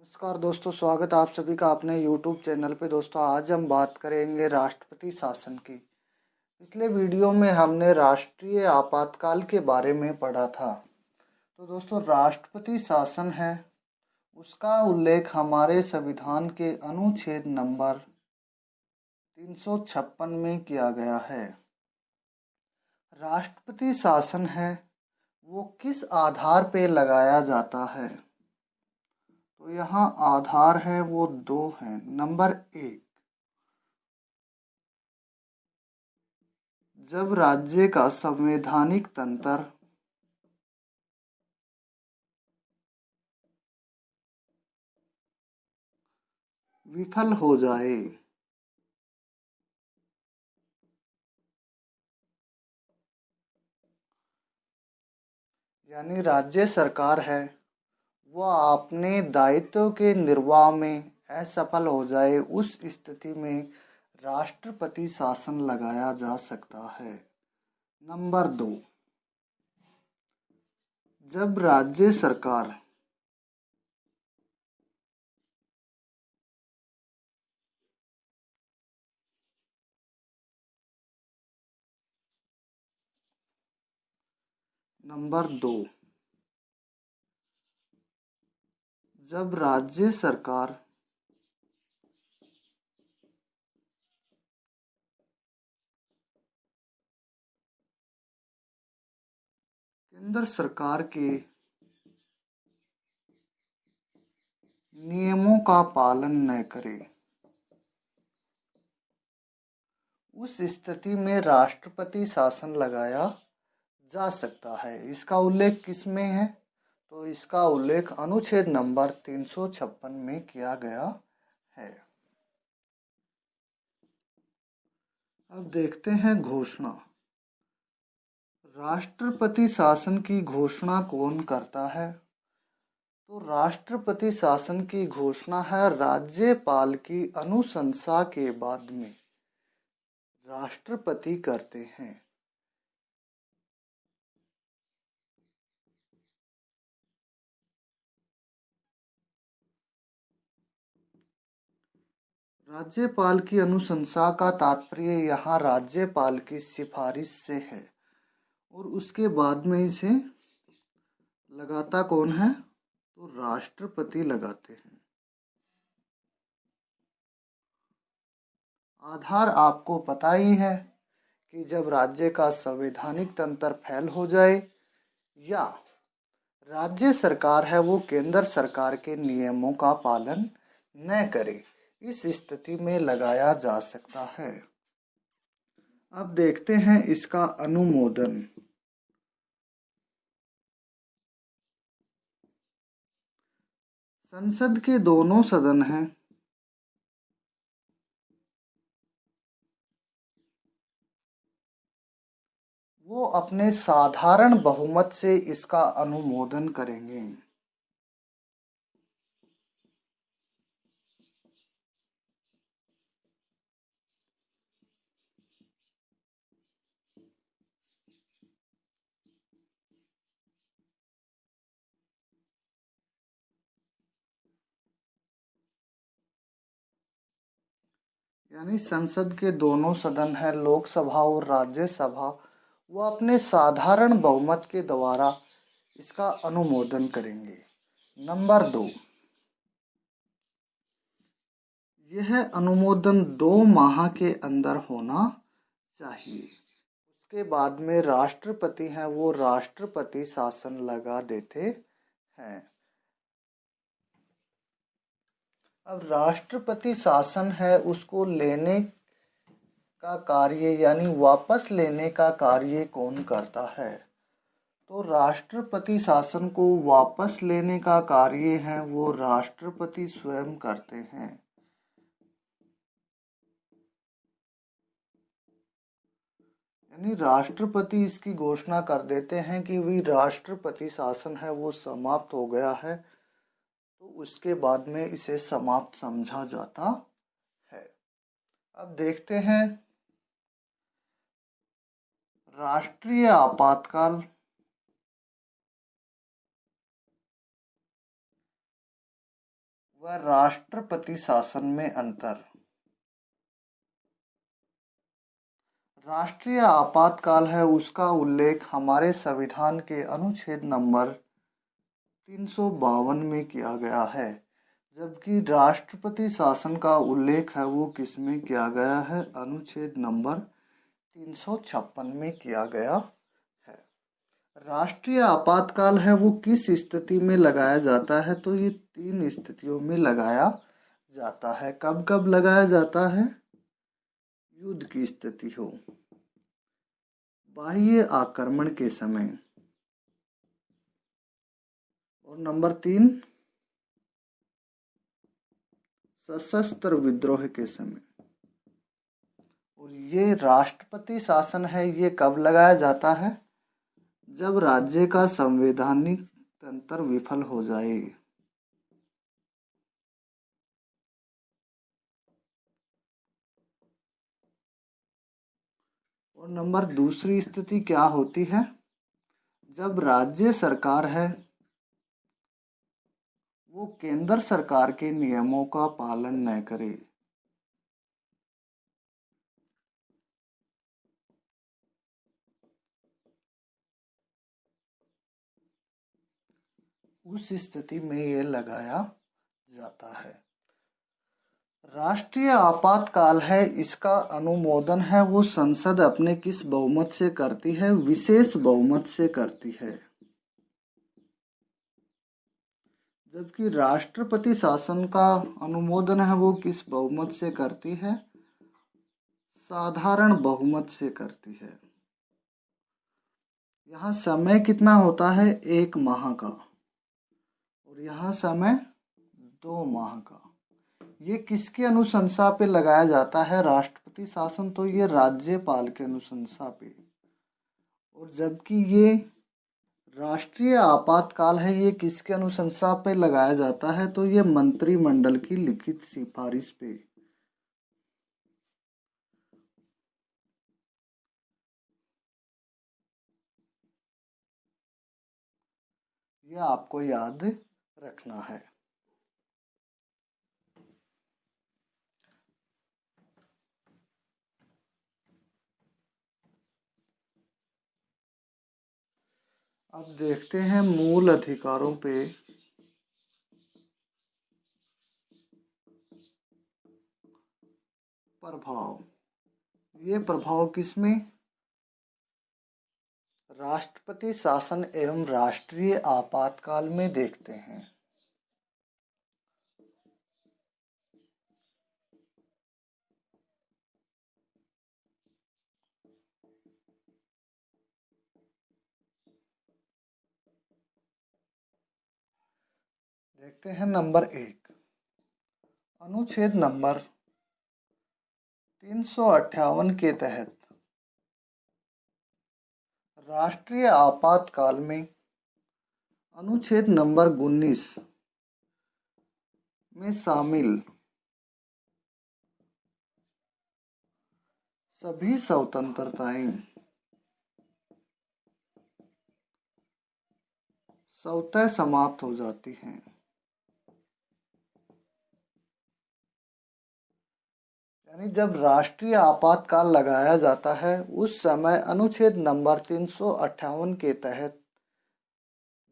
नमस्कार दोस्तों, स्वागत है आप सभी का अपने YouTube चैनल पे। दोस्तों, आज हम बात करेंगे राष्ट्रपति शासन की। पिछले वीडियो में हमने राष्ट्रीय आपातकाल के बारे में पढ़ा था। तो दोस्तों, राष्ट्रपति शासन है उसका उल्लेख हमारे संविधान के अनुच्छेद नंबर 356 में किया गया है। राष्ट्रपति शासन है वो किस आधार पे लगाया जाता है? तो यहाँ आधार है वो दो हैं। नंबर 1, जब राज्य का संवैधानिक तंत्र विफल हो जाए। यानी राज्य सरकार है वह अपने दायित्व के निर्वाह में असफल हो जाए, उस स्थिति में राष्ट्रपति शासन लगाया जा सकता है। नंबर 2, जब राज्य सरकार नंबर 2, जब राज्य सरकार केंद्र सरकार के नियमों का पालन न करे, उस स्थिति में राष्ट्रपति शासन लगाया जा सकता है। इसका उल्लेख किस में है? तो इसका उल्लेख अनुच्छेद नंबर 356 में किया गया है। अब देखते हैं घोषणा। राष्ट्रपति शासन की घोषणा कौन करता है? तो राष्ट्रपति शासन की घोषणा है राज्यपाल की अनुशंसा के बाद में राष्ट्रपति करते हैं। राज्यपाल की अनुशंसा का तात्पर्य यहाँ राज्यपाल की सिफारिश से है और उसके बाद में इसे लगाता कौन है? तो राष्ट्रपति लगाते हैं। आधार आपको पता ही है कि जब राज्य का संवैधानिक तंत्र फेल हो जाए या राज्य सरकार है वो केंद्र सरकार के नियमों का पालन न करे, इस स्थिति में लगाया जा सकता है। अब देखते हैं इसका अनुमोदन। संसद के दोनों सदन हैं वो अपने साधारण बहुमत से इसका अनुमोदन करेंगे। यानी संसद के दोनों सदन है, लोकसभा और राज्यसभा, वो अपने साधारण बहुमत के द्वारा इसका अनुमोदन करेंगे। नंबर 2, यह अनुमोदन 2 माह के अंदर होना चाहिए। उसके बाद में राष्ट्रपति हैं वो राष्ट्रपति शासन लगा देते हैं। अब राष्ट्रपति शासन है उसको लेने का कार्य यानी वापस लेने का कार्य कौन करता है? तो राष्ट्रपति शासन को वापस लेने का कार्य है वो राष्ट्रपति स्वयं करते हैं। यानी राष्ट्रपति इसकी घोषणा कर देते हैं कि भी राष्ट्रपति शासन है वो समाप्त हो गया है, तो उसके बाद में इसे समाप्त समझा जाता है। अब देखते हैं राष्ट्रीय आपातकाल। व राष्ट्रपति शासन में अंतर। राष्ट्रीय आपातकाल है उसका उल्लेख हमारे संविधान के अनुच्छेद नंबर 352 में किया गया है, जबकि राष्ट्रपति शासन का उल्लेख है वो किस में किया गया है? अनुच्छेद नंबर 356 में किया गया है। राष्ट्रीय आपातकाल है वो किस स्थिति में लगाया जाता है? तो ये 3 स्थितियों में लगाया जाता है। कब कब लगाया जाता है? युद्ध की स्थिति हो, बाह्य आक्रमण के समय, और नंबर 3 सशस्त्र विद्रोह के समय। और ये राष्ट्रपति शासन है ये कब लगाया जाता है? जब राज्य का संवैधानिक तंत्र विफल हो जाए। और नंबर दूसरी स्थिति क्या होती है? जब राज्य सरकार है वो केंद्र सरकार के नियमों का पालन न करे। उस स्थिति में ये लगाया जाता है। राष्ट्रीय आपातकाल है इसका अनुमोदन है वो संसद अपने किस बहुमत से करती है? विशेष बहुमत से करती है। जबकि राष्ट्रपति शासन का अनुमोदन है वो किस बहुमत से करती है? साधारण बहुमत से करती है। यहाँ समय कितना होता है? 1 माह का, और यहाँ समय 2 माह का। ये किसकी अनुशंसा पे लगाया जाता है? राष्ट्रपति शासन तो ये राज्यपाल के अनुशंसा पे। और जबकि ये राष्ट्रीय आपातकाल है ये किसके अनुशंसा पे लगाया जाता है? तो ये मंत्रिमंडल की लिखित सिफारिश पे। ये आपको याद रखना है। अब देखते हैं मूल अधिकारों पे। प्रभाव, ये प्रभाव किसमें? राष्ट्रपति शासन एवं राष्ट्रीय आपातकाल में देखते हैं। देखते हैं नंबर 1, अनुच्छेद नंबर 358 के तहत राष्ट्रीय आपातकाल में अनुच्छेद नंबर 19 में शामिल सभी स्वतंत्रताएं स्वतः समाप्त हो जाती हैं। यानी जब राष्ट्रीय आपातकाल लगाया जाता है उस समय अनुच्छेद नंबर 358 के तहत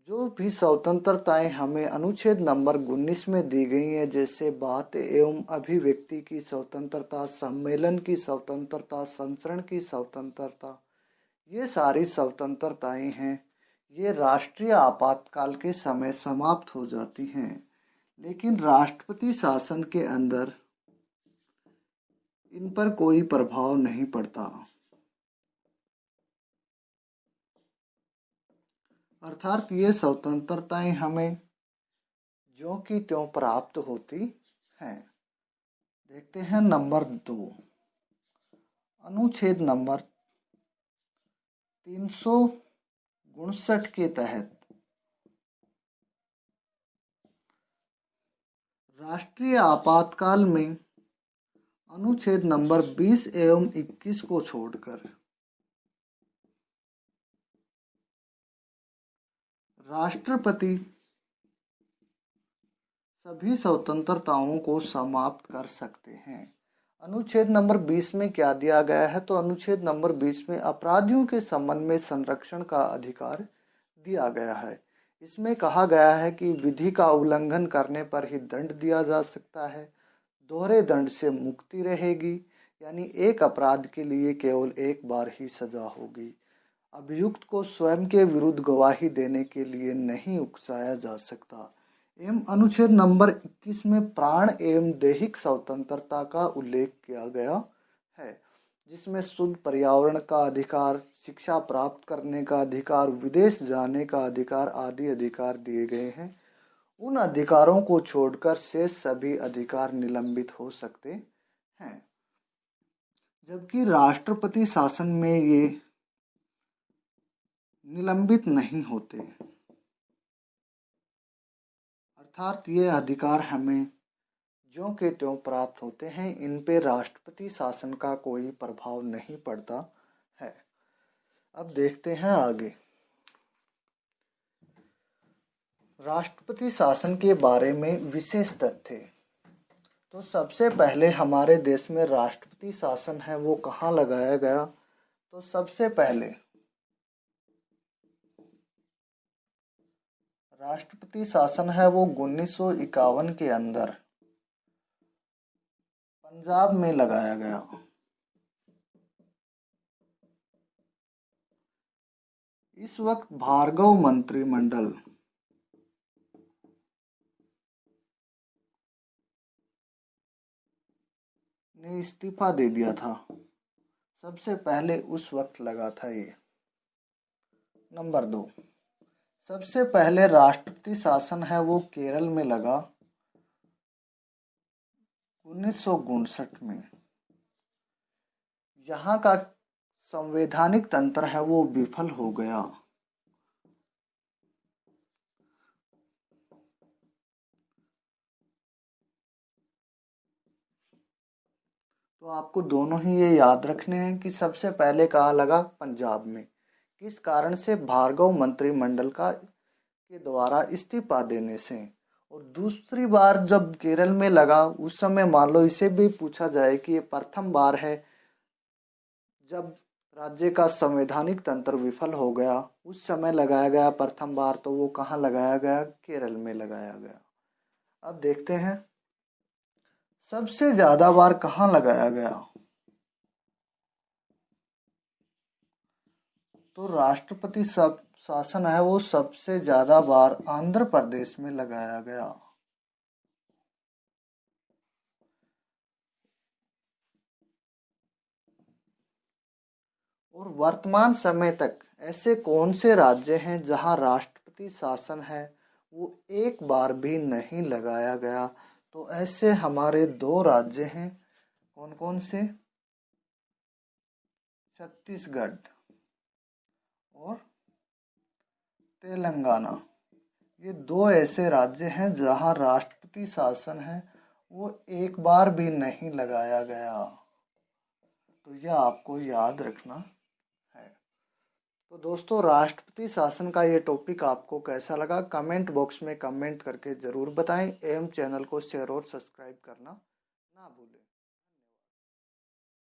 जो भी स्वतंत्रताएं हमें अनुच्छेद नंबर 19 में दी गई हैं, जैसे बात एवं अभिव्यक्ति की स्वतंत्रता, सम्मेलन की स्वतंत्रता, संचरण की स्वतंत्रता, ये सारी स्वतंत्रताएं हैं ये राष्ट्रीय आपातकाल के समय समाप्त हो जाती हैं। लेकिन राष्ट्रपति शासन के अंदर इन पर कोई प्रभाव नहीं पड़ता, अर्थात ये स्वतंत्रताएं हमें ज्यों की त्यों प्राप्त होती हैं। देखते हैं नंबर 2, अनुच्छेद नंबर 359 के तहत राष्ट्रीय आपातकाल में अनुच्छेद नंबर 20 एवं 21 को छोड़कर राष्ट्रपति सभी स्वतंत्रताओं को समाप्त कर सकते हैं। अनुच्छेद नंबर 20 में क्या दिया गया है? तो अनुच्छेद नंबर 20 में अपराधियों के संबंध में संरक्षण का अधिकार दिया गया है। इसमें कहा गया है कि विधि का उल्लंघन करने पर ही दंड दिया जा सकता है, दोहरे दंड से मुक्ति रहेगी, यानी एक अपराध के लिए केवल एक बार ही सजा होगी। अभियुक्त को स्वयं के विरुद्ध गवाही देने के लिए नहीं उकसाया जा सकता। एवं अनुच्छेद नंबर 21 में प्राण एवं दैहिक स्वतंत्रता का उल्लेख किया गया है, जिसमें शुद्ध पर्यावरण का अधिकार, शिक्षा प्राप्त करने का अधिकार, विदेश जाने का अधिकार आदि अधिकार दिए गए हैं। उन अधिकारों को छोड़कर शेष सभी अधिकार निलंबित हो सकते हैं, जबकि राष्ट्रपति शासन में ये निलंबित नहीं होते। अर्थात ये अधिकार हमें ज्यों के त्यों प्राप्त होते हैं, इन पे राष्ट्रपति शासन का कोई प्रभाव नहीं पड़ता है। अब देखते हैं आगे राष्ट्रपति शासन के बारे में विशेष तथ्य। तो सबसे पहले हमारे देश में राष्ट्रपति शासन है वो कहाँ लगाया गया? तो सबसे पहले राष्ट्रपति शासन है वो 1951 के अंदर पंजाब में लगाया गया। इस वक्त भार्गव मंत्रिमंडल ने इस्तीफा दे दिया था, सबसे पहले उस वक्त लगा था ये। नंबर 2, सबसे पहले राष्ट्रपति शासन है वो केरल में लगा 1959 में। यहाँ का संवैधानिक तंत्र है वो विफल हो गया। तो आपको दोनों ही ये याद रखने हैं कि सबसे पहले कहाँ लगा? पंजाब में। किस कारण से? भार्गव मंत्रिमंडल का के द्वारा इस्तीफा देने से। और दूसरी बार जब केरल में लगा, उस समय मान लो इसे भी पूछा जाए कि ये प्रथम बार है जब राज्य का संवैधानिक तंत्र विफल हो गया, उस समय लगाया गया प्रथम बार, तो वो कहाँ लगाया गया? केरल में लगाया गया। अब देखते हैं सबसे ज्यादा बार कहाँ लगाया गया? तो राष्ट्रपति शासन है वो सबसे ज्यादा बार आंध्र प्रदेश में लगाया गया। और वर्तमान समय तक ऐसे कौन से राज्य हैं जहां राष्ट्रपति शासन है वो एक बार भी नहीं लगाया गया? तो ऐसे हमारे 2 राज्य हैं। कौन कौन से? छत्तीसगढ़ और तेलंगाना। ये 2 ऐसे राज्य हैं जहां राष्ट्रपति शासन है वो एक बार भी नहीं लगाया गया। तो यह आपको याद रखना है। तो दोस्तों, राष्ट्रपति शासन का ये टॉपिक आपको कैसा लगा? कमेंट बॉक्स में कमेंट करके ज़रूर बताएं एवं चैनल को शेयर और सब्सक्राइब करना ना भूलें।